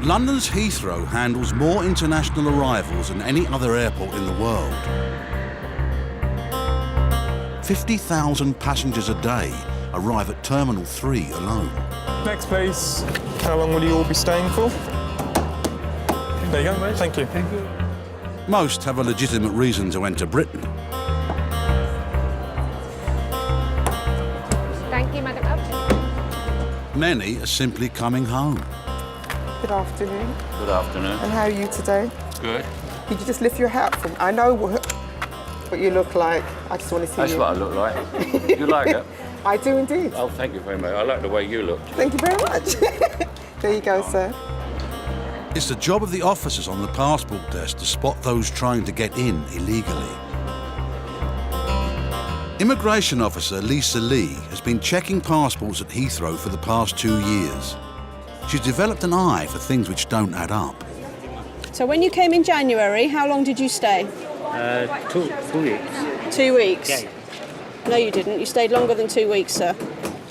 London's Heathrow handles more international arrivals than any other airport in the world. 50,000 passengers a day arrive at Terminal 3 alone. Next place, how long will you all be staying for? There you go, thank you. Thank you. Most have a legitimate reason to enter Britain. Thank you, Madam. Many are simply coming home. Good afternoon. Good afternoon. And how are you today? Good. Could you just lift your hat from? I know what you look like. I just want to see That's you. what I look like. You like it? I do indeed. Oh, thank you very much. I like the way you look. Thank you very much. There you go, sir. It's the job of the officers on the passport desk to spot those trying to get in illegally. Immigration officer Lisa Lee has been checking passports at Heathrow for the past 2 years. She's developed an eye for things which don't add up. So when you came in January, how long did you stay? 2 weeks. 2 weeks? Yeah. No, you didn't. You stayed longer than 2 weeks, sir.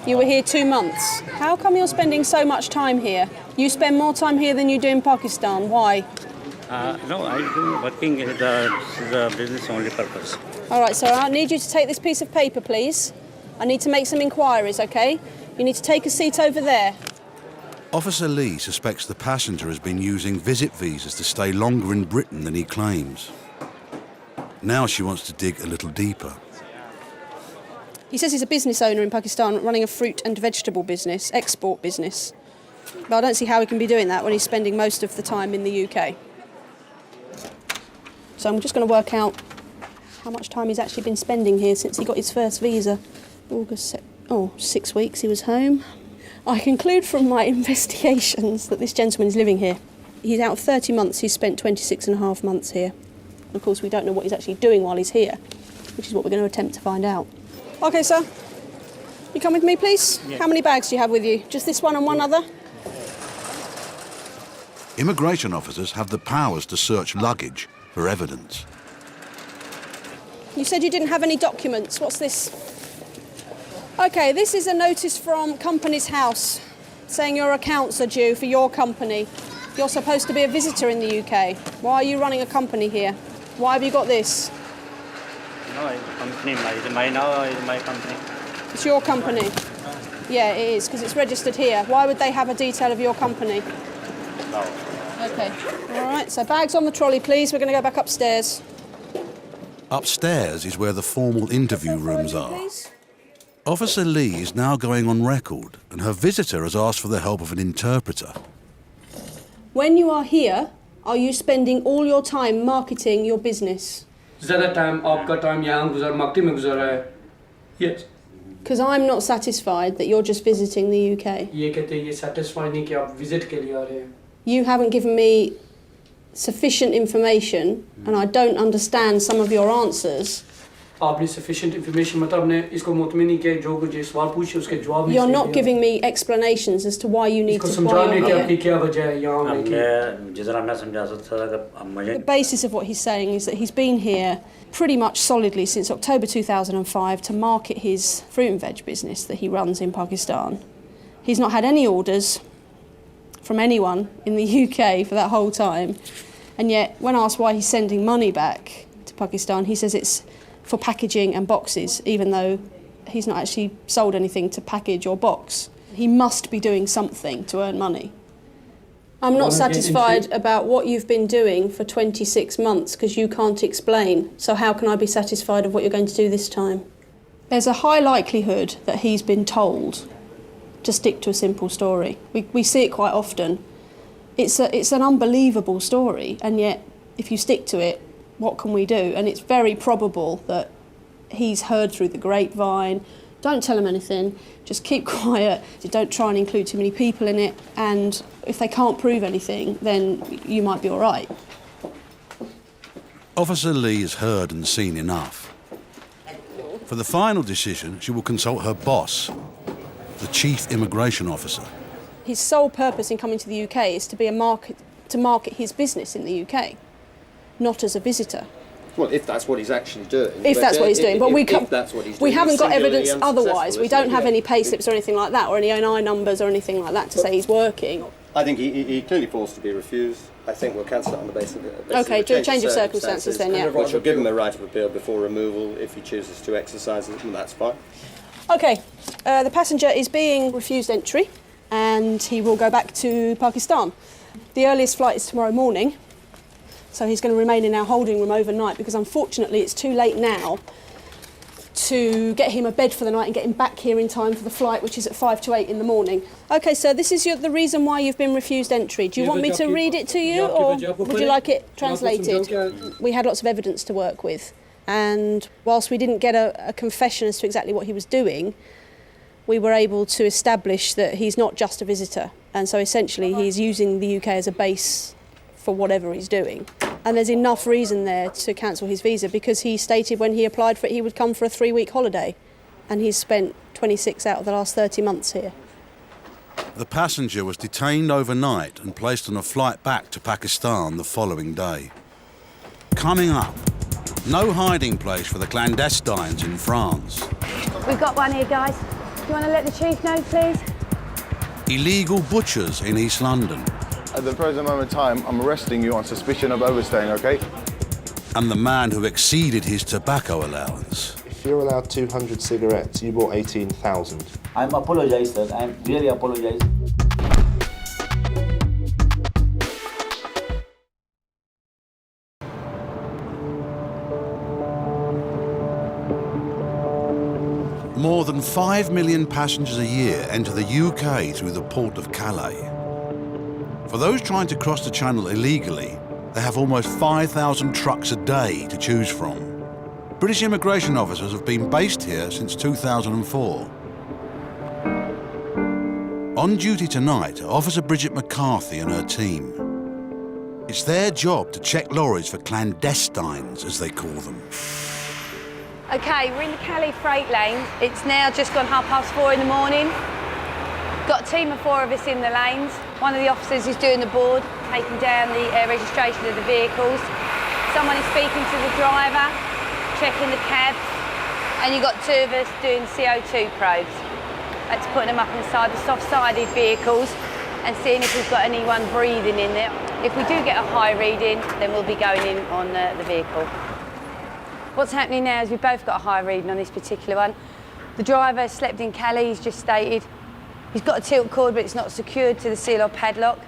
You were here 2 months. How come you're spending so much time here? You spend more time here than you do in Pakistan. Why? No, I do working in the business only purpose. All right, sir, I need you to take this piece of paper, please. I need to make some inquiries, OK? You need to take a seat over there. Officer Lee suspects the passenger has been using visit visas to stay longer in Britain than he claims. Now she wants to dig a little deeper. He says he's a business owner in Pakistan running a fruit and vegetable business, export business. But I don't see how he can be doing that when he's spending most of the time in the UK. So I'm just going to work out how much time he's actually been spending here since he got his first visa. 6 weeks he was home. I conclude from my investigations that this gentleman is living here. He's out of 30 months, he's spent 26 and a half months here. And of course, we don't know what he's actually doing while he's here, which is what we're going to attempt to find out. OK, sir. You come with me, please? Yeah. How many bags do you have with you? Just this one and one other? Immigration officers have the powers to search luggage for evidence. You said you didn't have any documents. What's this? OK, this is a notice from Companies House saying your accounts are due for your company. You're supposed to be a visitor in the UK. Why are you running a company here? Why have you got this? No, it's company. Now is my company. It's your company? Yeah, it is, because it's registered here. Why would they have a detail of your company? No. OK. All right, so bags on the trolley, please. We're going to go back upstairs. Upstairs is where the formal interview rooms are. Please. Officer Lee is now going on record, and her visitor has asked for the help of an interpreter. When you are here, are you spending all your time marketing your business? ज़्यादा time आपका time यहाँ गुजार marketing में गुजारा है yes Because I'm not satisfied that you're just visiting the UK. ये कहते हैं ये satisfy नहीं कि आप visit के लिए आ रहे हैं You haven't given me sufficient information and I don't understand some of your answers. आपने sufficient information मतलब आपने इसको मुतमिन नहीं किया जो कुछ ये सवाल पूछे उसके जवाब नहीं You're not giving me explanations as to why you need इसको to समझाने कि fly आपकी here. क्या वजह है यहाँ आने की जितना ना समझा सकता था The basis of what he's saying is that he's been here pretty much solidly since October 2005 to market his fruit and veg business that he runs in Pakistan. He's not had any orders from anyone in the UK for that whole time. And yet, when asked why he's sending money back to Pakistan, he says it's for packaging and boxes, even though he's not actually sold anything to package or box. He must be doing something to earn money. I'm not satisfied about what you've been doing for 26 months because you can't explain. So how can I be satisfied of what you're going to do this time? There's a high likelihood that he's been told to stick to a simple story. We see it quite often. It's an unbelievable story, and yet if you stick to it, what can we do? And it's very probable that he's heard through the grapevine. Don't tell him anything, just keep quiet, don't try and include too many people in it, and if they can't prove anything, then you might be all right. Officer Lee has heard and seen enough. For the final decision, she will consult her boss, the Chief Immigration Officer. His sole purpose in coming to the UK is to market his business in the UK, not as a visitor. Well, if that's what he's actually doing. If that's what he's doing, but if that's what he's doing, we haven't got singularly evidence otherwise. unsuccessful, We don't have isn't it? any pay slips or anything like that, or any NI numbers or anything like that to say he's working. I think he clearly falls to be refused. I think we'll cancel it on the basis of Okay, do a change of circumstances then, yeah. Which will give him a right of appeal before removal if he chooses to exercise it, and that's fine. Okay, the passenger is being refused entry and he will go back to Pakistan. The earliest flight is tomorrow morning, so he's going to remain in our holding room overnight because unfortunately it's too late now to get him a bed for the night and get him back here in time for the flight, which is at 5 to 8 in the morning. Okay, sir, this is the reason why you've been refused entry. Do you want me to read it to you, or would you like it translated? We had lots of evidence to work with, and whilst we didn't get a confession as to exactly what he was doing, we were able to establish that he's not just a visitor, and so essentially he's using the UK as a base for whatever he's doing. And there's enough reason there to cancel his visa because he stated when he applied for it he would come for a 3-week holiday, and he's spent 26 out of the last 30 months here. The passenger was detained overnight and placed on a flight back to Pakistan the following day. Coming up, no hiding place for the clandestines in France. We've got one here, guys. Do you want to let the chief know, please? Illegal butchers in East London. At the present moment in time, I'm arresting you on suspicion of overstaying, OK? And the man who exceeded his tobacco allowance. If you're allowed 200 cigarettes, you bought 18,000. I'm apologize, sir. I'm really apologize. More than 5 million passengers a year enter the UK through the port of Calais. For those trying to cross the channel illegally, they have almost 5,000 trucks a day to choose from. British immigration officers have been based here since 2004. On duty tonight are Officer Bridget McCarthy and her team. It's their job to check lorries for clandestines, as they call them. Okay, we're in the Calais freight lane. It's now just gone 4:30 in the morning. Got a team of 4 of us in the lanes. One of the officers is doing the board, taking down the registration of the vehicles. Someone is speaking to the driver, checking the cabs, and you've got 2 of us doing CO2 probes. That's putting them up inside the soft-sided vehicles and seeing if we've got anyone breathing in there. If we do get a high reading, then we'll be going in on the vehicle. What's happening now is we've both got a high reading on this particular one. The driver slept in Calais, he's just stated. He's got a tilt cord, but it's not secured to the seal or padlock,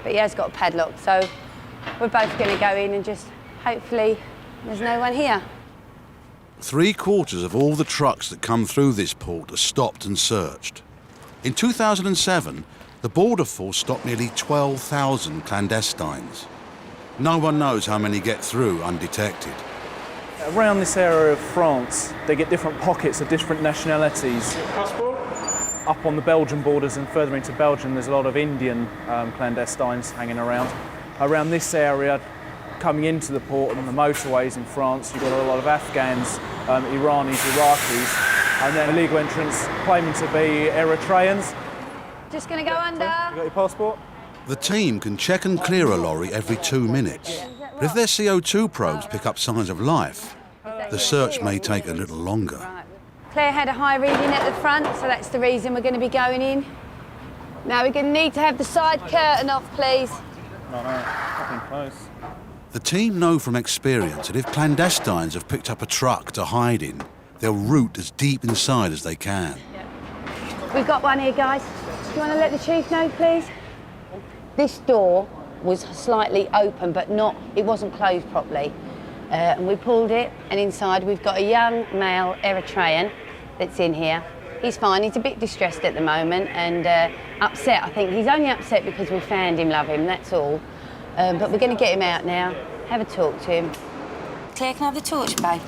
but he has got a padlock, so we're both going to go in and just hopefully there's no one here. 3/4 of all the trucks that come through this port are stopped and searched. In 2007, the Border Force stopped nearly 12,000 clandestines. No one knows how many get through undetected. Around this area of France, they get different pockets of different nationalities. Passport? Up on the Belgian borders and further into Belgium, there's a lot of Indian clandestines hanging around. Around this area, coming into the port on the motorways in France, you've got a lot of Afghans, Iranis, Iraqis, and then illegal entrants claiming to be Eritreans. Just going to go under. You got your passport? The team can check and clear a lorry every 2 minutes. But if their CO2 probes pick up signs of life, the search may take a little longer. Claire had a high reading at the front, so that's the reason we're going to be going in. Now we're going to need to have the side curtain off, please. No, nothing close. The team know from experience that if clandestines have picked up a truck to hide in, they'll root as deep inside as they can. We've got one here, guys. Do you want to let the chief know, please? This door was slightly open, but it wasn't closed properly. And we pulled it, and inside we've got a young male Eritrean that's in here. He's fine, he's a bit distressed at the moment and upset. I think he's only upset because we found him, love him, that's all. But we're going to get him out now, have a talk to him. Claire, can I have the torch, babe?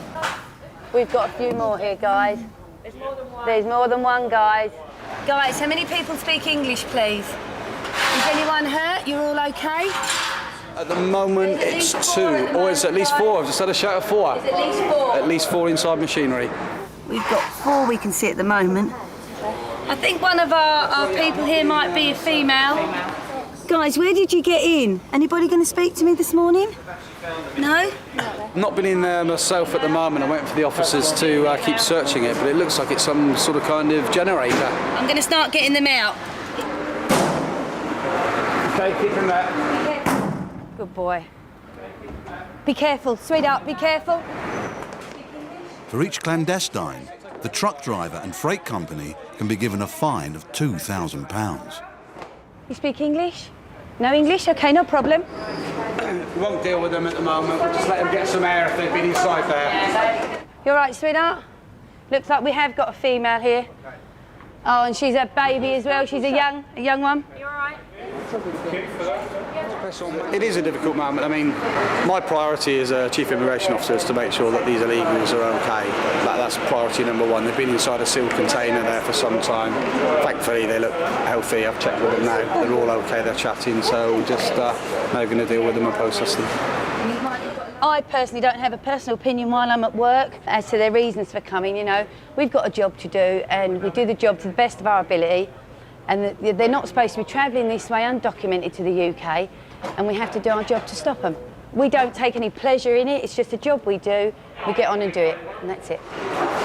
We've got a few more here, guys. There's more than one. There's more than one, guys. Guys, how many people speak English, please? Is anyone hurt? You're all okay? At the moment, it's 2, or it's at least 4. I've just had a shout of 4. It's at least 4? At least 4 inside machinery. We've got 4 we can see at the moment. I think one of our people here might be a female. Guys, where did you get in? Anybody going to speak to me this morning? No? I've not been in there myself at the moment. I went for the officers to keep searching it, but it looks like it's some sort of kind of generator. I'm going to start getting them out. Okay, keep him there. Good boy. Be careful, sweetheart, be careful. For each clandestine, the truck driver and freight company can be given a fine of £2,000. You speak English? No English? Okay, no problem. We won't deal with them at the moment. We'll just let them get some air if they've been inside there. You all right, sweetheart? Looks like we have got a female here. Oh, and she's a baby as well. She's a young one. You all right? It is a difficult moment. I mean, my priority as a Chief Immigration Officer is to make sure that these illegals are okay. That's priority number one. They've been inside a sealed container there for some time. Thankfully, they look healthy. I've checked with them now. They're all okay. They're chatting. So we're just now going to deal with them and process them. I personally don't have a personal opinion while I'm at work as to their reasons for coming. You know, we've got a job to do and we do the job to the best of our ability. And they're not supposed to be travelling this way undocumented to the UK, and we have to do our job to stop them. We don't take any pleasure in it, it's just a job we do. We get on and do it, and that's it.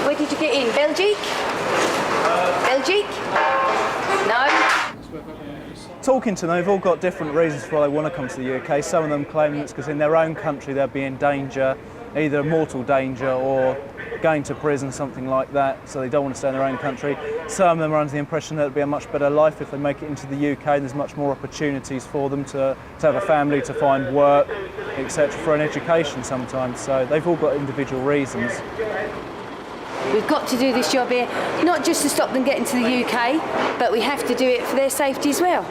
Where did you get in? Belgique? Belgique? No? Talking to them, they've all got different reasons for why they want to come to the UK. Some of them claim it's because in their own country they'll be in danger, either mortal danger or going to prison, something like that, so they don't want to stay in their own country. Some of them are under the impression that it'll be a much better life if they make it into the UK. There's much more opportunities for them to have a family, to find work, etc., for an education sometimes. So they've all got individual reasons. We've got to do this job here, not just to stop them getting to the UK, but we have to do it for their safety as well.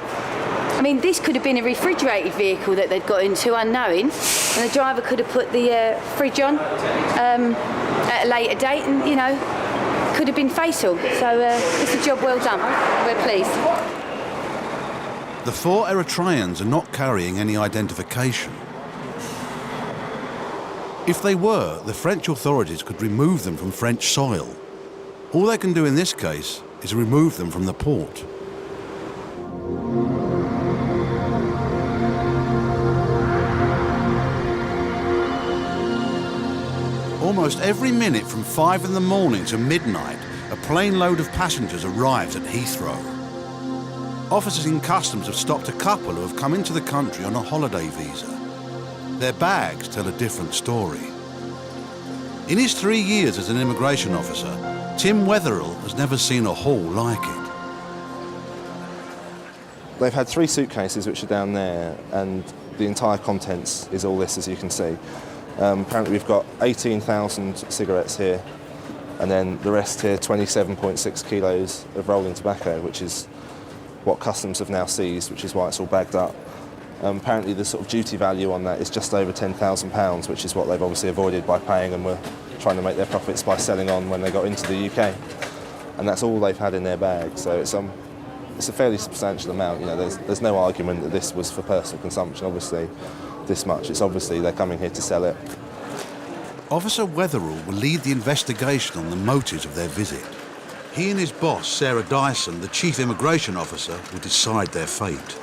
I mean, this could have been a refrigerated vehicle that they'd got into unknowing, and the driver could have put the fridge on at a later date and, you know, could have been fatal. So it's a job well done. We're pleased. The 4 Eritreans are not carrying any identification. If they were, the French authorities could remove them from French soil. All they can do in this case is remove them from the port. Almost every minute from 5 in the morning to midnight, a plane load of passengers arrives at Heathrow. Officers in customs have stopped a couple who have come into the country on a holiday visa. Their bags tell a different story. In his 3 years as an immigration officer, Tim Wetherill has never seen a haul like it. They've had 3 suitcases which are down there, and the entire contents is all this, as you can see. Apparently we've got 18,000 cigarettes here, and then the rest here, 27.6 kilos of rolling tobacco, which is what customs have now seized, which is why it's all bagged up. Apparently the sort of duty value on that is just over £10,000, which is what they've obviously avoided by paying, and were trying to make their profits by selling on when they got into the UK. And that's all they've had in their bag, so it's a fairly substantial amount. You know, there's no argument that this was for personal consumption, obviously. This much. It's obviously they're coming here to sell it. Officer Wetherill will lead the investigation on the motives of their visit. He and his boss, Sarah Dyson, the Chief Immigration Officer, will decide their fate.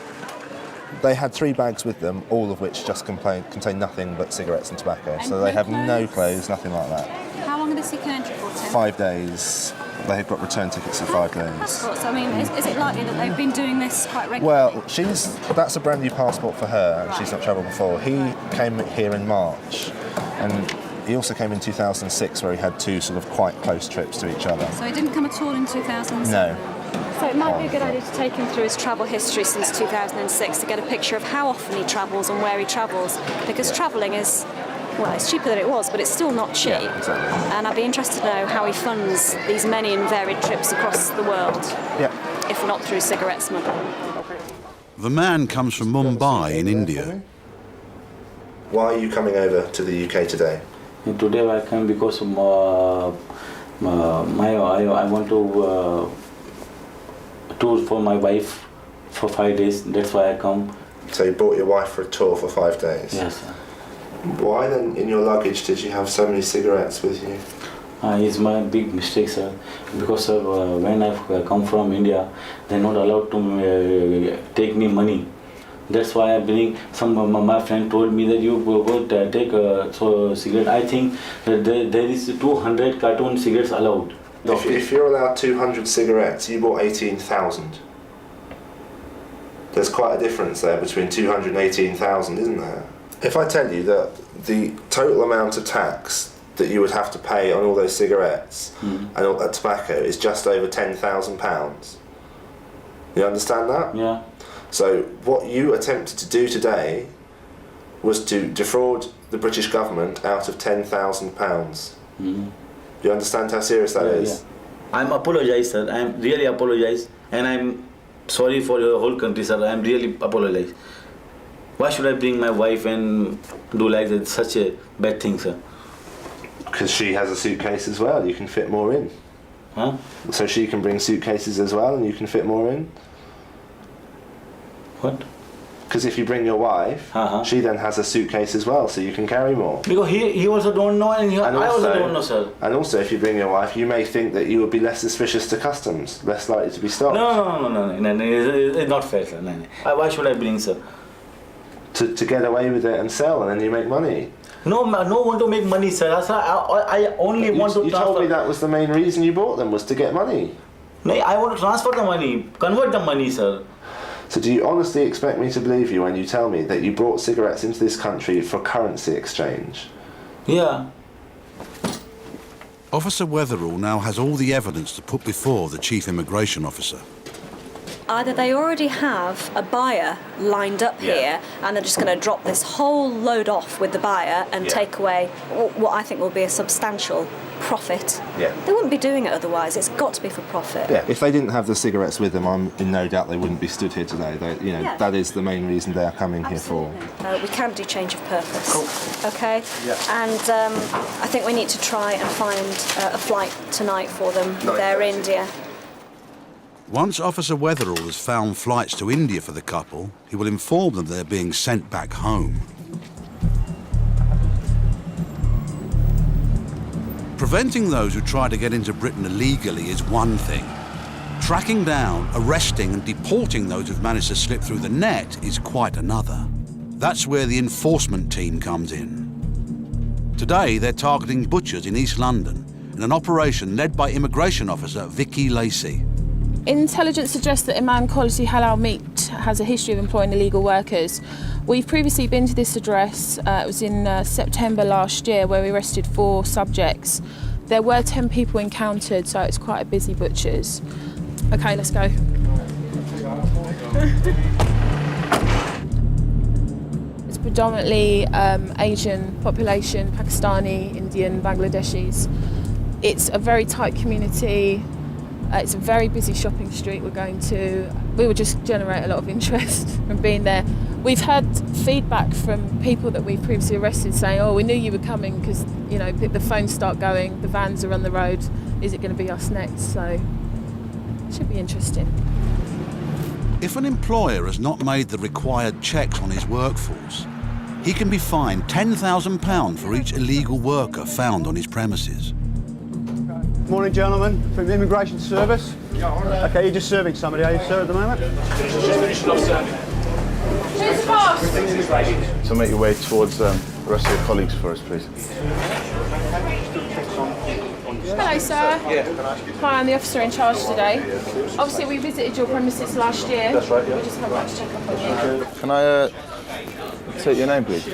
They had 3 bags with them, all of which just contain nothing but cigarettes and tobacco. So they have no clothes, nothing like that. How long are they seeking entry for, Tim? 5 days. They've got return tickets for 5 days. Passports, I mean, is it likely that they've been doing this quite regularly? Well, that's a brand new passport for her, and she's not travelled before. He came here in March, and he also came in 2006, where he had 2 sort of quite close trips to each other. So he didn't come at all in 2007? No. So it might be a good idea to take him through his travel history since 2006 to get a picture of how often he travels and where he travels, because travelling is, well, it's cheaper than it was, but it's still not cheap. Yeah, exactly. And I'd be interested to know how he funds these many and varied trips across the world, if not through cigarette smuggling. The man comes from Mumbai in India. Why are you coming over to the UK today? Today I come because I want to tour for my wife for 5 days. That's why I come. So you brought your wife for a tour for 5 days? Yes, sir. Why then, in your luggage, did you have so many cigarettes with you? It's my big mistake, sir. Because when I come from India, they're not allowed to take me money. That's why I bring my friend told me that you go take cigarette. I think that there is 200 carton cigarettes allowed. If you're allowed 200 cigarettes, you bought 18,000. There's quite a difference there between 218,000, isn't there? If I tell you that the total amount of tax that you would have to pay on all those cigarettes and all that tobacco is just over £10,000. You understand that? Yeah. So what you attempted to do today was to defraud the British government out of £10,000. Do you understand how serious that is? Yeah. I'm apologize, sir. I'm really apologize, and I'm sorry for the whole country, sir. I'm really apologize. Why should I bring my wife and do like that, such a bad thing, sir? Because she has a suitcase as well. You can fit more in. Huh? So she can bring suitcases as well, and you can fit more in. What? Because if you bring your wife, she then has a suitcase as well, so you can carry more. Because he also don't know, and I also don't know, sir. And also, if you bring your wife, you may think that you would be less suspicious to customs, less likely to be stopped. No, it's not fair, sir. No. Why should I bring, sir? To get away with it and sell, and then you make money. No want to make money, sir. I only want to transfer. You told me that was the main reason you bought them, was to get money. No, I want to transfer the money, convert the money, sir. So do you honestly expect me to believe you when you tell me that you brought cigarettes into this country for currency exchange? Yeah. Officer Weatherall now has all the evidence to put before the Chief Immigration Officer. Either they already have a buyer lined up here and they're just going to drop this whole load off with the buyer and take away what I think will be a substantial profit. Yeah. They wouldn't be doing it otherwise. It's got to be for profit. Yeah. If they didn't have the cigarettes with them, I'm in no doubt they wouldn't be stood here today. That is the main reason they are coming here for. We can do change of purpose. Cool. Okay? Yeah. And I think we need to try and find a flight tonight for them. They're India. Once Officer Weatherall has found flights to India for the couple, he will inform them they're being sent back home. Preventing those who try to get into Britain illegally is one thing. Tracking down, arresting and deporting those who've managed to slip through the net is quite another. That's where the enforcement team comes in. Today, they're targeting butchers in East London in an operation led by Immigration Officer Vicky Lacey. Intelligence suggests that Imam Quality Halal Meat has a history of employing illegal workers. We've previously been to this address. It was in September last year where we arrested 4 subjects. There were 10 people encountered, so it's quite a busy butcher's. Okay, let's go. It's predominantly Asian population, Pakistani, Indian, Bangladeshis. It's a very tight community. It's a very busy shopping street we're going to. We would just generate a lot of interest from being there. We've had feedback from people that we've previously arrested saying, oh, we knew you were coming because, you know, the phones start going, the vans are on the road, is it going to be us next? So it should be interesting. If an employer has not made the required checks on his workforce, he can be fined £10,000 for each illegal worker found on his premises. Morning, gentlemen, from the Immigration Service. Yeah, all right. Okay, you're just serving somebody, are you, sir, at the moment? Just finishing off serving. Who's the boss? So make your way towards the rest of your colleagues for us, please. Hello, sir. Hi, I'm the officer in charge today. Obviously, we visited your premises last year. That's right, yeah. We just have a check up on you. Can I take your name, please?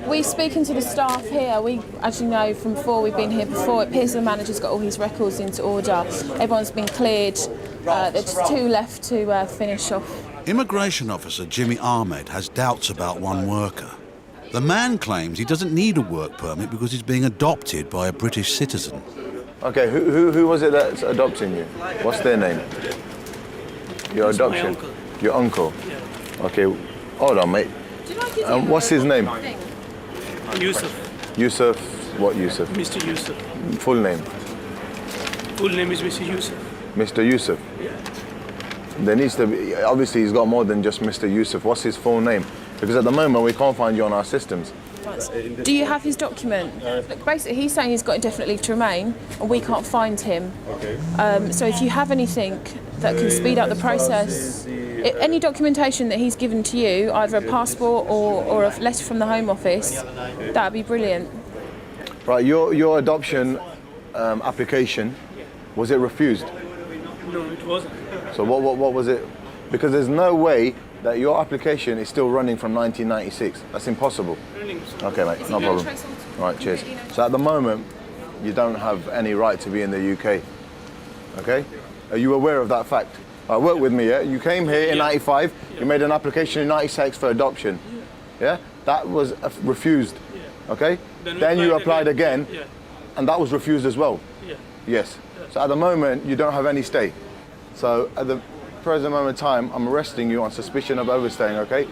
We're speaking to the staff here. We, as you know from before, we've been here before. It appears the manager's got all his records into order. Everyone's been cleared. There's 2 left to finish off. Immigration Officer Jimmy Ahmed has doubts about one worker. The man claims he doesn't need a work permit because he's being adopted by a British citizen. Okay, who was it that's adopting you? What's their name? Your adoption? My uncle. Your uncle? Yeah. Okay, hold on, mate. What's his name? Yusuf. Yusuf, what Yusuf? Mr. Yusuf. Full name? Full name is Mr. Yusuf. Mr. Yusuf? Yeah. There needs to be, obviously he's got more than just Mr. Yusuf. What's his full name? Because at the moment we can't find you on our systems. Do you have his document? Look, basically, he's saying he's got indefinite leave to remain, and we can't find him. Okay. So if you have anything that can speed up the process, any documentation that he's given to you, either a passport or a letter from the Home Office, that would be brilliant. Right, your adoption application, was it refused? No, it wasn't. So what was it? Because there's no way that your application is still running from 1996. That's impossible. Okay, mate, no problem. Right, cheers. So at the moment, you don't have any right to be in the UK. Okay? Are you aware of that fact? Work with me, yeah? You came here in 95, you made an application in 96 for adoption. Yeah? That was refused. Okay? Then you applied again, and that was refused as well. Yes. So at the moment, you don't have any stay. So at the present moment in time, I'm arresting you on suspicion of overstaying, okay?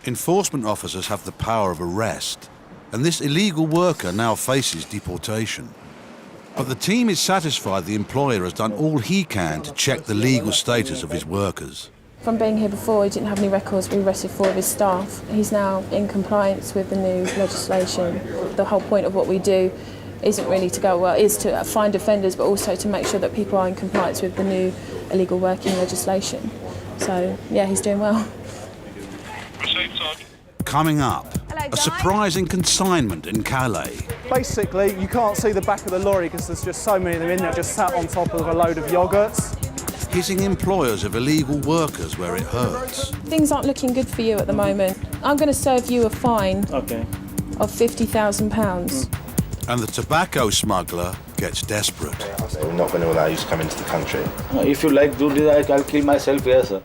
Enforcement officers have the power of arrest, and this illegal worker now faces deportation. But the team is satisfied the employer has done all he can to check the legal status of his workers. From being here before, he didn't have any records. We arrested 4 of his staff. He's now in compliance with the new legislation. The whole point of what we do isn't really to go, well, is to find offenders, but also to make sure that people are in compliance with the new illegal working legislation. So, yeah, he's doing well. Coming up, a surprising consignment in Calais. Basically, you can't see the back of the lorry because there's just so many of them in there, just sat on top of a load of yogurts. Hitting employers of illegal workers where it hurts. Things aren't looking good for you at the moment. I'm going to serve you a fine of £50,000. And the tobacco smuggler gets desperate. We're not going to allow you to come into the country. If you like do this, I'll kill myself here, sir.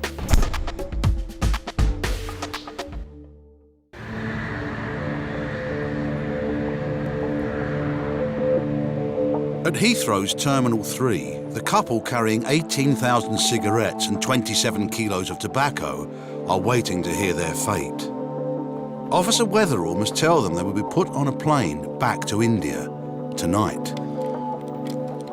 At Heathrow's Terminal 3, the couple carrying 18,000 cigarettes and 27 kilos of tobacco are waiting to hear their fate. Officer Wetherall must tell them they will be put on a plane back to India tonight.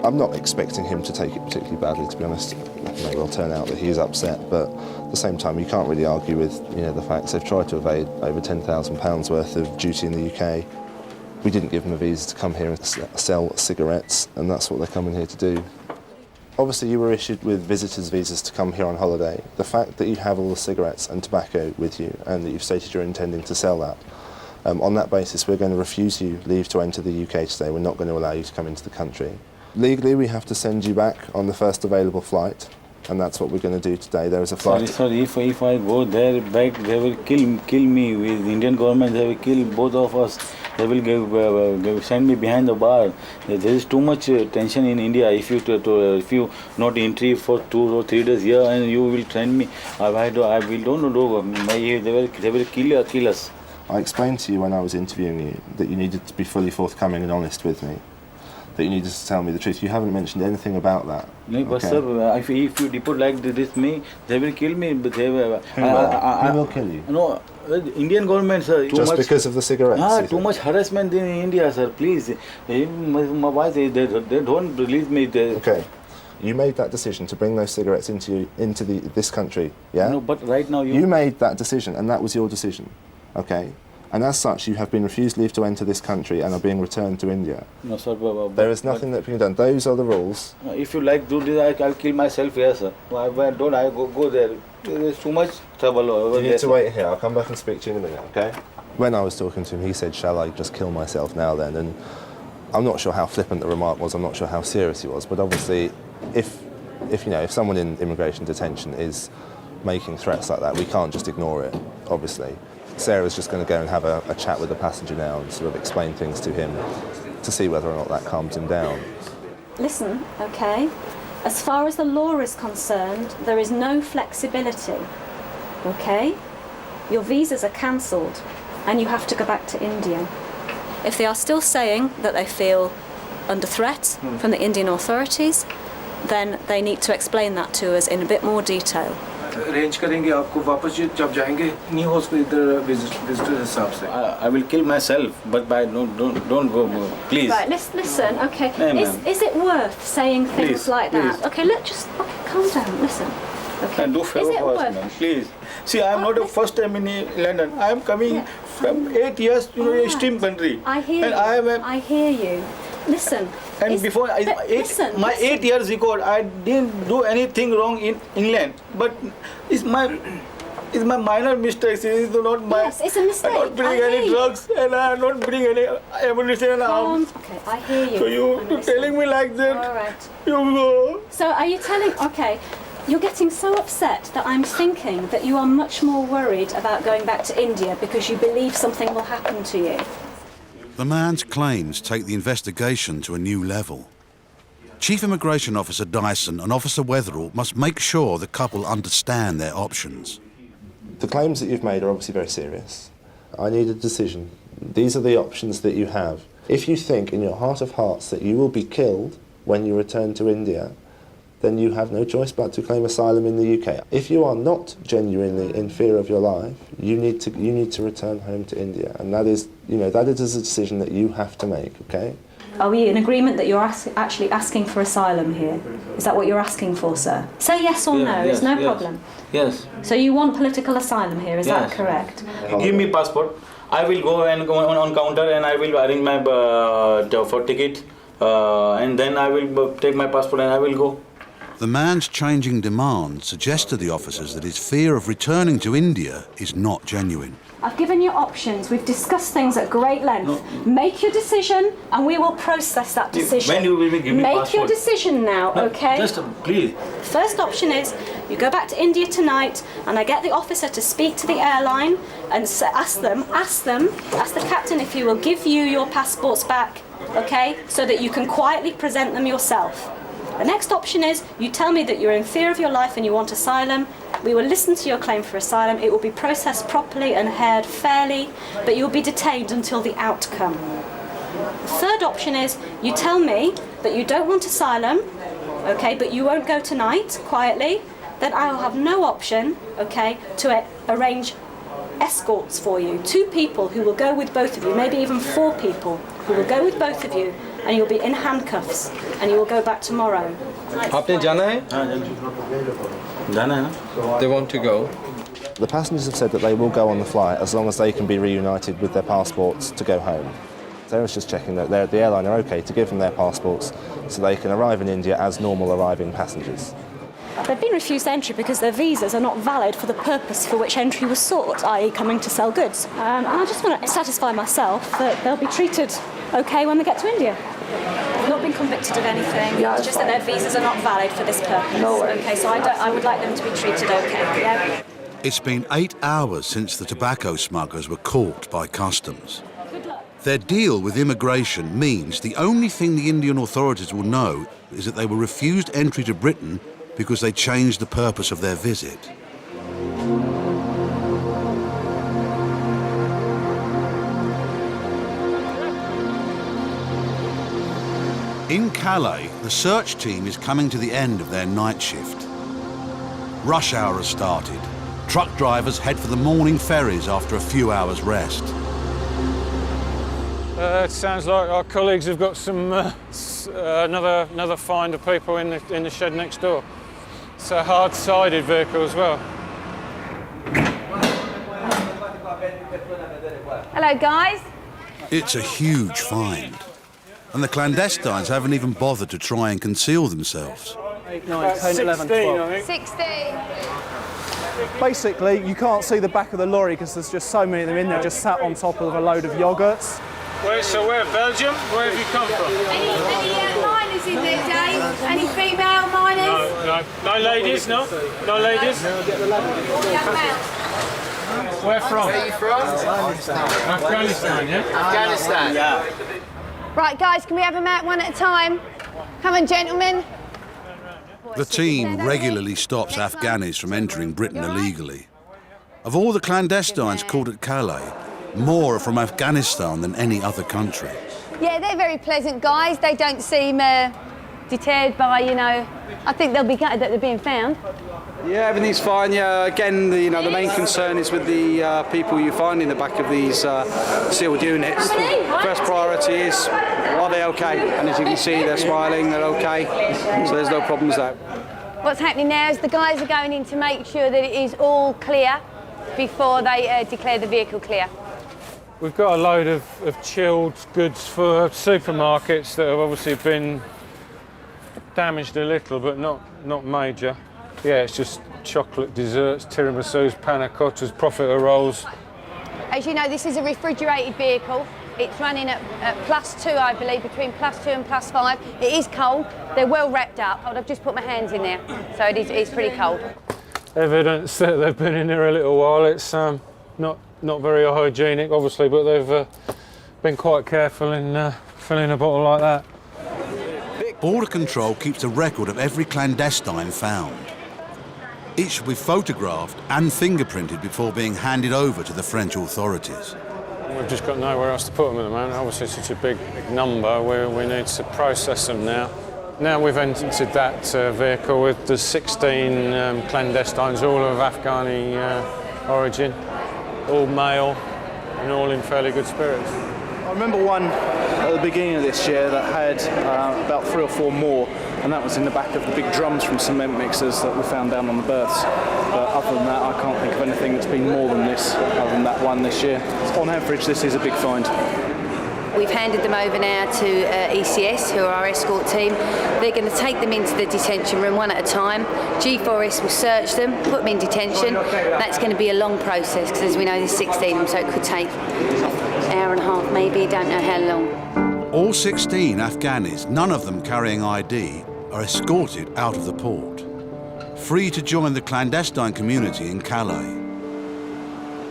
I'm not expecting him to take it particularly badly, to be honest. It will turn out that he is upset, but at the same time, you can't really argue with the facts. They've tried to evade over £10,000 worth of duty in the UK. We didn't give them a visa to come here and sell cigarettes, and that's what they're coming here to do. Obviously, you were issued with visitors' visas to come here on holiday. The fact that you have all the cigarettes and tobacco with you, and that you've stated you're intending to sell that, on that basis, we're going to refuse you leave to enter the UK today. We're not going to allow you to come into the country. Legally, we have to send you back on the first available flight, and that's what we're going to do today. There is a flight. Sorry, if I go there back, they will kill me. With the Indian government, they will kill both of us. They will send me behind the bar. There is too much tension in India. If you not entry for 2 or 3 days here, and you will send me, I don't know. They will kill us. I explained to you when I was interviewing you that you needed to be fully forthcoming and honest with me. That you needed to tell me the truth. You haven't mentioned anything about that. No, but sir, if you deport like this, they will kill me. But Who will kill you? No, Indian government, sir. Just because of the cigarettes? Too much harassment in India, sir. Please, why they don't release me? Okay, you made that decision to bring those cigarettes into this country, yeah? No, but right now you made that decision, and that was your decision, okay? And as such, you have been refused leave to enter this country and are being returned to India. No, sir. There is nothing that can be done. Those are the rules. If you like do this, I'll kill myself here, sir. Why don't I go there? There's too much trouble over there. You need to wait here. I'll come back and speak to you in a minute, okay? When I was talking to him, he said, shall I just kill myself now then? And I'm not sure how flippant the remark was. I'm not sure how serious he was. But obviously, if someone in immigration detention is making threats like that, we can't just ignore it, obviously. Sarah's just going to go and have a chat with the passenger now and sort of explain things to him to see whether or not that calms him down. Listen, okay, as far as the law is concerned, there is no flexibility, okay? Your visas are cancelled and you have to go back to India. If they are still saying that they feel under threat from the Indian authorities, then they need to explain that to us in a bit more detail. Arrange करेंगे आपको वापस जब जाएंगे नहीं हो सकता इधर visitor हिसाब से I will kill myself, but don't go, please. Right, listen, okay. Is it worth saying things like that? Okay, calm down, listen. Okay. And do favor for us, man, please. See, I'm not the first time in London. I'm coming from 8 years to a extreme country. I hear you. I hear you. Listen. And before my 8 years ago, I didn't do anything wrong in England. But it's my minor mistakes. It's not my. Yes, it's a mistake. I don't bring any drugs, and I don't bring any ammunition and arms. Okay, I hear you. So you're telling me like that? All right. You go. So are you telling? Okay. You're getting so upset that I'm thinking that you are much more worried about going back to India because you believe something will happen to you. The man's claims take the investigation to a new level. Chief Immigration Officer Dyson and Officer Wetherall must make sure the couple understand their options. The claims that you've made are obviously very serious. I need a decision. These are the options that you have. If you think in your heart of hearts that you will be killed when you return to India, then you have no choice but to claim asylum in the UK. If you are not genuinely in fear of your life, you need to return home to India, and that is a decision that you have to make. Okay? Are we in agreement that you're actually asking for asylum here? Is that what you're asking for, sir? Say yes or no. There's no problem. Yes. So you want political asylum here? Is that correct? Give me passport. I will go on counter and I will arrange my for ticket, and then I will take my passport and I will go. The man's changing demands suggest to the officers that his fear of returning to India is not genuine. I've given you options. We've discussed things at great length. No. Make your decision and we will process that decision. When you will give me Make passport? your decision now, okay? Just please. First option is you go back to India tonight and I get the officer to speak to the airline and ask the captain if he will give you your passports back, okay? So that you can quietly present them yourself. The next option is you tell me that you're in fear of your life and you want asylum. We will listen to your claim for asylum. It will be processed properly and heard fairly, but you'll be detained until the outcome. The third option is you tell me that you don't want asylum, okay, but you won't go tonight, quietly. Then I will have no option, okay, to arrange escorts for you. 2 people who will go with both of you, maybe even 4 people who will go with both of you, and you'll be in handcuffs and you will go back tomorrow. आपने जाना है? जाना है ना? They want to go. The passengers have said that they will go on the flight as long as they can be reunited with their passports to go home. So I was just checking that the airline are okay to give them their passports so they can arrive in India as normal arriving passengers. They've been refused entry because their visas are not valid for the purpose for which entry was sought, i.e. coming to sell goods. And I just want to satisfy myself that they'll be treated okay when they get to India. They've not been convicted of anything, it's just that their visas are not valid for this purpose. Okay, so I would like them to be treated okay, yeah? It's been 8 hours since the tobacco smugglers were caught by customs. Their deal with immigration means the only thing the Indian authorities will know is that they were refused entry to Britain because they changed the purpose of their visit. In Calais, the search team is coming to the end of their night shift. Rush hour has started. Truck drivers head for the morning ferries after a few hours rest. It sounds like our colleagues have got some another find of people in the shed next door. It's a hard-sided vehicle as well. Hello, guys. It's a huge find. And the clandestines haven't even bothered to try and conceal themselves. 8, 9, 10, 11, 12. 16. Basically, you can't see the back of the lorry because there's just so many of them in there, just sat on top of a load of yogurts. Where? Belgium? Where have you come from? Any miners in there, Dave? Any female miners? No ladies, no? No ladies? Where from? Where are you from? Afghanistan, yeah? Afghanistan. Yeah. Right, guys, can we have them out one at a time? Come on, gentlemen. The team regularly stops Afghanis from entering Britain illegally. Of all the clandestines caught at Calais, more are from Afghanistan than any other country. Yeah, they're very pleasant guys. They don't seem deterred by, I think they'll be gutted that they're being found. Yeah, everything's fine. Yeah, again, the main concern is with the people you find in the back of these sealed units. First priority is, are they okay? And as you can see, they're smiling, they're okay, so there's no problems there. What's happening now is the guys are going in to make sure that it is all clear before they declare the vehicle clear. We've got a load of chilled goods for supermarkets that have obviously been damaged a little, but not major. Yeah, it's just chocolate desserts, tiramisus, panna cottas, profiterolles. As you know, this is a refrigerated vehicle. It's running at +2, I believe, between +2 and +5. It is cold. They're well wrapped up. I've just put my hands in there, so it's pretty cold. Evidence that they've been in here a little while. It's not very hygienic, obviously, but they've been quite careful in filling a bottle like that. Border Control keeps a record of every clandestine found. Each should be photographed and fingerprinted before being handed over to the French authorities. We've just got nowhere else to put them at the moment. Obviously, such a big number, we need to process them now. Now we've entered that vehicle with the 16 clandestines, all of Afghani origin, all male and all in fairly good spirits. I remember one at the beginning of this year that had about 3 or 4 more, and that was in the back of the big drums from cement mixers that we found down on the berths. But other than that, I can't think of anything that's been more than this, other than that one this year. On average, this is a big find. We've handed them over now to ECS, who are our escort team. They're going to take them into the detention room one at a time. G4S will search them, put them in detention. That's going to be a long process because, as we know, there's 16 of them, so it could take an hour and a half, maybe, don't know how long. All 16 Afghanis, none of them carrying ID, are escorted out of the port, free to join the clandestine community in Calais,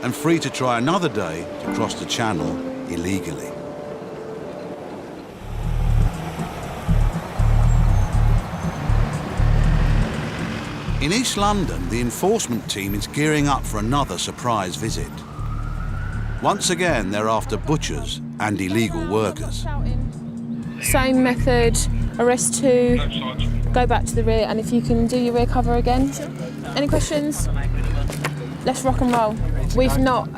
and free to try another day to cross the Channel illegally. In East London, the enforcement team is gearing up for another surprise visit. Once again, they're after butchers and illegal workers. Same method, arrest 2, go back to the rear, and if you can do your rear cover again. Any questions? Let's rock and roll. We've not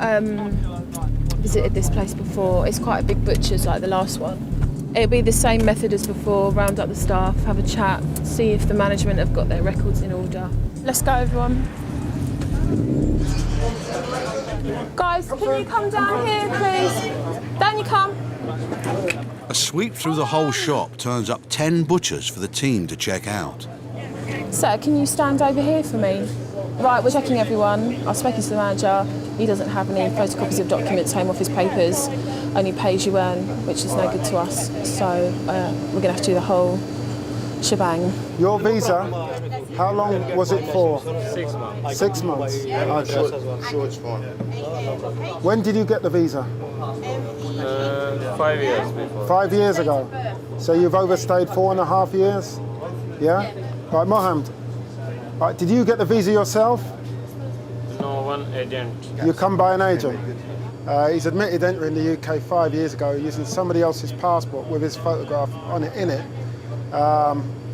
visited this place before. It's quite a big butcher's like the last one. It'll be the same method as before, round up the staff, have a chat, see if the management have got their records in order. Let's go, everyone. Guys, can you come down here, please? Down you come. A sweep through the whole shop turns up 10 butchers for the team to check out. Sir, can you stand over here for me? Right, we're checking everyone. I've spoken to the manager. He doesn't have any photocopies of documents, Home Office papers, only pay as you earn, which is no good to us. So we're going to have to do the whole shebang. Your visa, how long was it for? 6 months. 6 months. Short one. When did you get the visa? 5 years before. 5 years ago. So you've overstayed 4.5 years? Yeah? Right, Mohammed. Right, did you get the visa yourself? No, one agent. You come by an agent? He's admitted entering the UK 5 years ago using somebody else's passport with his photograph on it in it.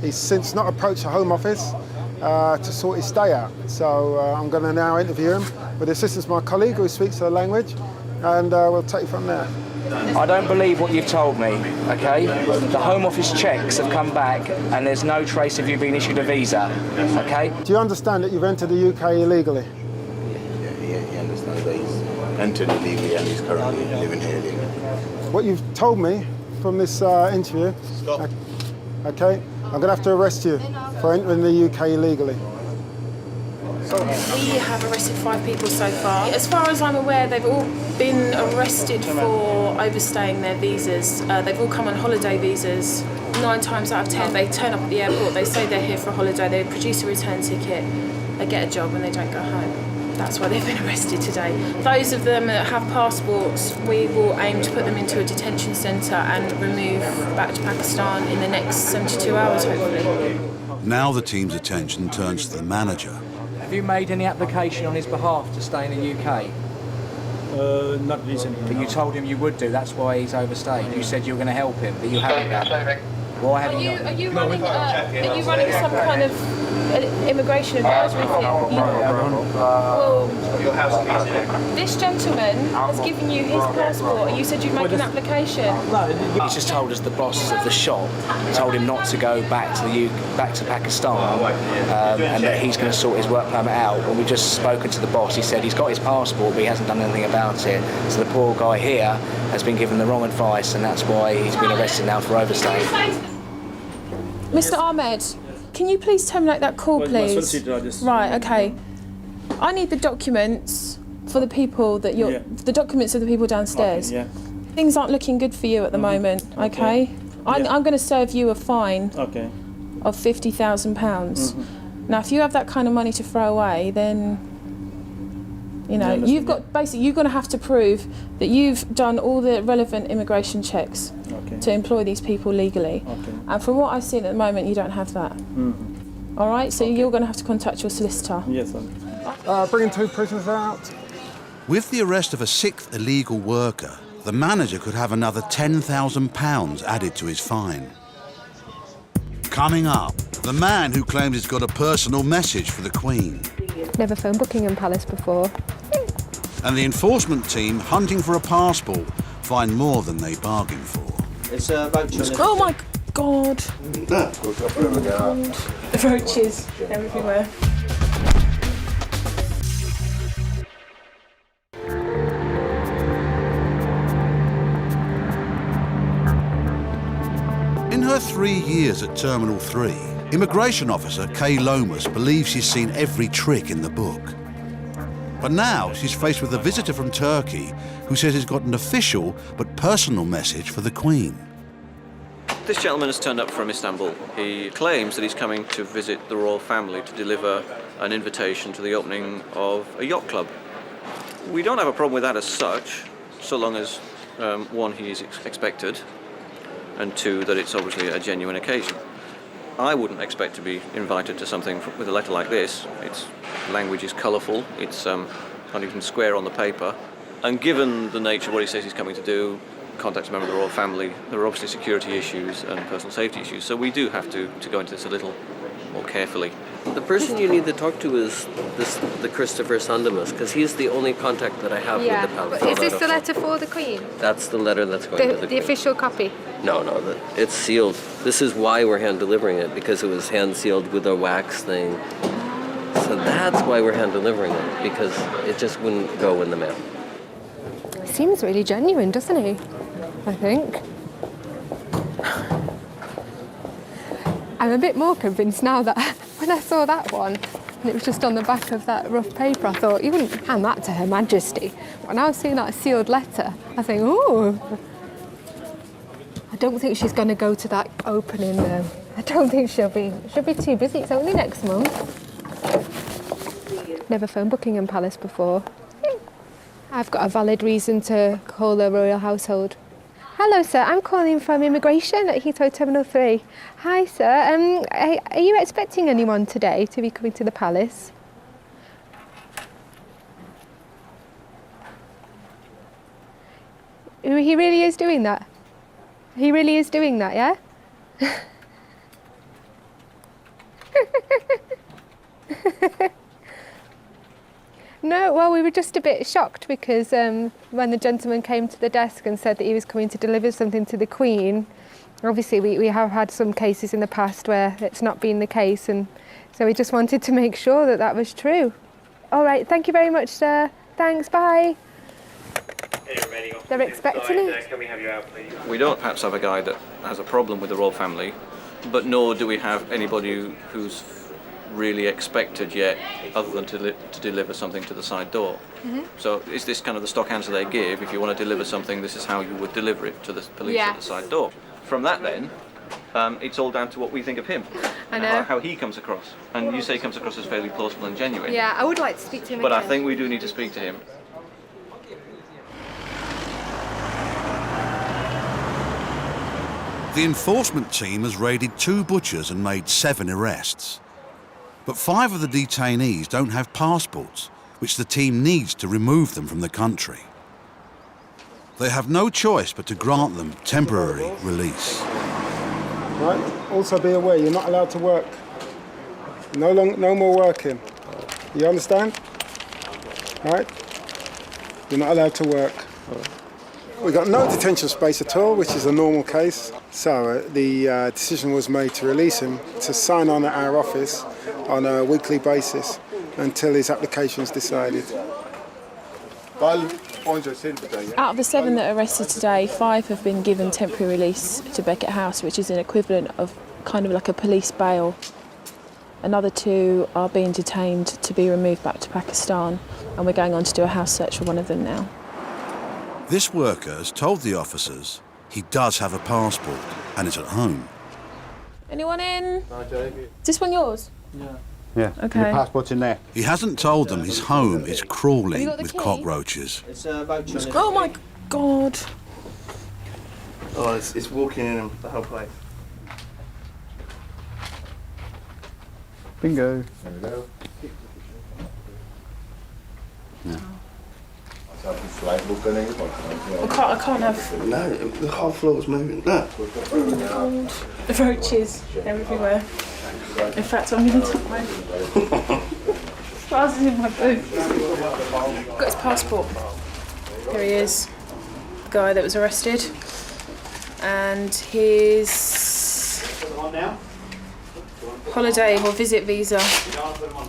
He's since not approached the Home Office to sort his stay out. So I'm going to now interview him with the assistance of my colleague who speaks the language, and we'll take it from there. I don't believe what you've told me, okay? The Home Office checks have come back and there's no trace of you being issued a visa, okay? Do you understand that you've entered the UK illegally? Yeah, he understands that he's entered illegally and he's currently living here illegally. What you've told me from this interview, okay, I'm going to have to arrest you for entering the UK illegally. We have arrested 5 people so far. As far as I'm aware, they've all been arrested for overstaying their visas. They've all come on holiday visas. 9 times out of 10, they turn up at the airport, they say they're here for a holiday, they produce a return ticket, they get a job and they don't go home. That's why they've been arrested today. Those of them that have passports, we will aim to put them into a detention centre and remove back to Pakistan in the next 72 hours, hopefully. Now the team's attention turns to the manager. Have you made any application on his behalf to stay in the UK? Not recently. But you told him you would do, that's why he's overstayed. You said you were going to help him, but you haven't done. Why haven't you? Are you running some kind of immigration advisory thing? Well, this gentleman has given you his passport and you said you'd make an application. He's just told us the boss of the shop told him not to go back to Pakistan, and that he's going to sort his work permit out. When we've just spoken to the boss, he said he's got his passport but he hasn't done anything about it. So the poor guy here has been given the wrong advice and that's why he's been arrested now for overstaying. Mr. Ahmed, can you please terminate that call, please? Right, okay. I need the documents for the people that the documents of the people downstairs. Okay, Things aren't looking good for you at the moment, okay? I'm going to serve you a fine of £50,000. Now, if you have that kind of money to throw away, then, you know, you're going to have to prove that you've done all the relevant immigration checks to employ these people legally. And from what I've seen at the moment, you don't have that. All right, so you're going to have to contact your solicitor. Yes, sir. Bringing 2 prisoners out. With the arrest of a 6th illegal worker, the manager could have another £10,000 added to his fine. Coming up, the man who claims he's got a personal message for the Queen. Never phoned Buckingham Palace before. And the enforcement team hunting for a passport find more than they bargained for. It's roaches. Oh my God. The roaches everywhere. In her 3 years at Terminal 3, immigration officer Kay Lomas believes she's seen every trick in the book. But now she's faced with a visitor from Turkey who says he's got an official but personal message for the Queen. This gentleman has turned up from Istanbul. He claims that he's coming to visit the royal family to deliver an invitation to the opening of a yacht club. We don't have a problem with that as such, so long as, one, he is expected, and 2, that it's obviously a genuine occasion. I wouldn't expect to be invited to something with a letter like this. Its language is colourful, it's not even square on the paper, and given the nature of what he says he's coming to do, contact a member of the royal family, there are obviously security issues and personal safety issues, so we do have to go into this a little more carefully. The person you need to talk to is the Christopher Sandemus, because he's the only contact that I have with the palace. But is this the letter for the Queen? That's the letter that's going to the Queen. Official copy? No, it's sealed. This is why we're hand delivering it, because it was hand sealed with a wax thing. So that's why we're hand delivering it, because it just wouldn't go in the mail. Seems really genuine, doesn't he? I think. I'm a bit more convinced now that when I saw that one, and it was just on the back of that rough paper, I thought, you wouldn't hand that to Her Majesty. When I was seeing that sealed letter, I think, oh, I don't think she's going to go to that opening though. I don't think she'll be too busy. It's only next month. Never phoned Buckingham Palace before. I've got a valid reason to call the royal household. Hello, sir. I'm calling from Immigration at Heathrow Terminal 3. Hi, sir. Are you expecting anyone today to be coming to the palace? He really is doing that? He really is doing that, yeah? No, well, we were just a bit shocked because when the gentleman came to the desk and said that he was coming to deliver something to the Queen, obviously we have had some cases in the past where it's not been the case, and so we just wanted to make sure that that was true. All right, thank you very much, sir. Thanks, bye. They're expecting it. Can we have you out, please? We don't perhaps have a guy that has a problem with the royal family, but nor do we have anybody who's really expected yet, other than to deliver something to the side door. So is this kind of the stock answer they give? If you want to deliver something, this is how you would deliver it to the police at the side door. From that then, it's all down to what we think of him. I and know. how he comes across. And you say he comes across as fairly plausible and genuine. Yeah, I would like to speak to him But again. I think we do need to speak to him. The enforcement team has raided 2 butchers and made 7 arrests. But 5 of the detainees don't have passports, which the team needs to remove them from the country. They have no choice but to grant them temporary release. Right. Also be aware, you're not allowed to work. No more working. You understand? Right? You're not allowed to work. We've got no detention space at all, which is a normal case. So the decision was made to release him to sign on at our office on a weekly basis until his application is decided. Out of the 7 that are arrested today, 5 have been given temporary release to Beckett House, which is an equivalent of kind of like a police bail. Another 2 are being detained to be removed back to Pakistan, and we're going on to do a house search for one of them now. This worker has told the officers he does have a passport and is at home. Anyone in? Is this one yours? Yeah, Okay. your passport's in there. He hasn't told them his home is Have crawling you got the with key? cockroaches. It's about 2 minutes. Oh my God. Oh, it's walking in the whole place. Bingo. There we go. Yeah. I can't have. No, the whole floor's moving. No. Oh, the roaches, they're everywhere. In fact, I'm going to tuck my glasses in my boot. Got his passport. Here he is, the guy that was arrested. And his holiday or visit visa,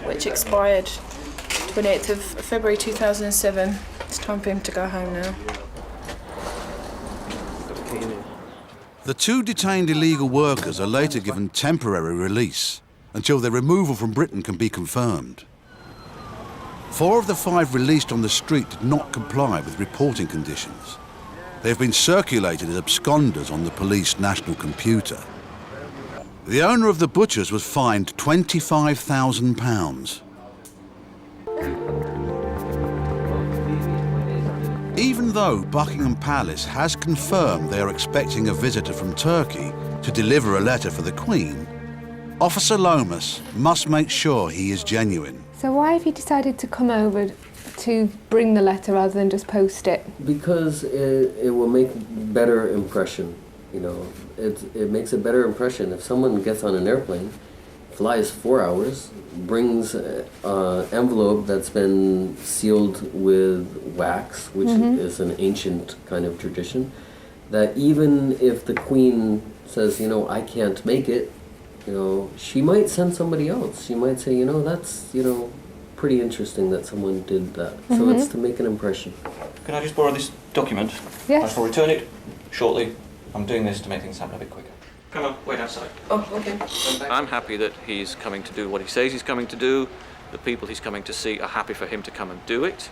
which expired 28th of February 2007. It's time for him to go home now. The 2 detained illegal workers are later given temporary release until their removal from Britain can be confirmed. 4 of the 5 released on the street did not comply with reporting conditions. They have been circulated as absconders on the police national computer. The owner of the butchers was fined £25,000. Even though Buckingham Palace has confirmed they are expecting a visitor from Turkey to deliver a letter for the Queen, Officer Lomas must make sure he is genuine. So why have you decided to come over to bring the letter rather than just post it? Because it will make better impression. You know, it makes a better impression if someone gets on an airplane, flies 4 hours, brings an envelope that's been sealed with wax, which is an ancient kind of tradition, that even if the Queen says, you know, I can't make it, you know, she might send somebody else. She might say, you know, that's, you know, pretty interesting that someone did that. So it's to make an impression. Can I just borrow this document? Yes. I shall return it shortly. I'm doing this to make things happen a bit quicker. Come on, wait outside. Oh, okay. I'm happy that he's coming to do what he says he's coming to do. The people he's coming to see are happy for him to come and do it.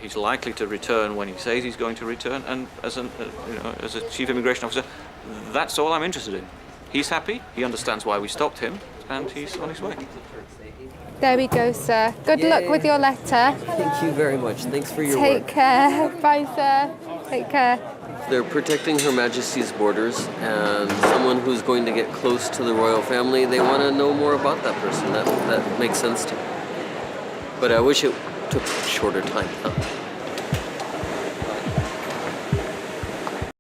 He's likely to return when he says he's going to return, and as a chief immigration officer, that's all I'm interested in. He's happy, he understands why we stopped him, and he's on his way. There we go, sir. Good luck with your letter. Thank you very much. Thanks for your Take work. care. Bye, sir. Take care. They're protecting Her Majesty's borders, and someone who's going to get close to the royal family, they want to know more about that person. That makes sense to me. But I wish it took a shorter time.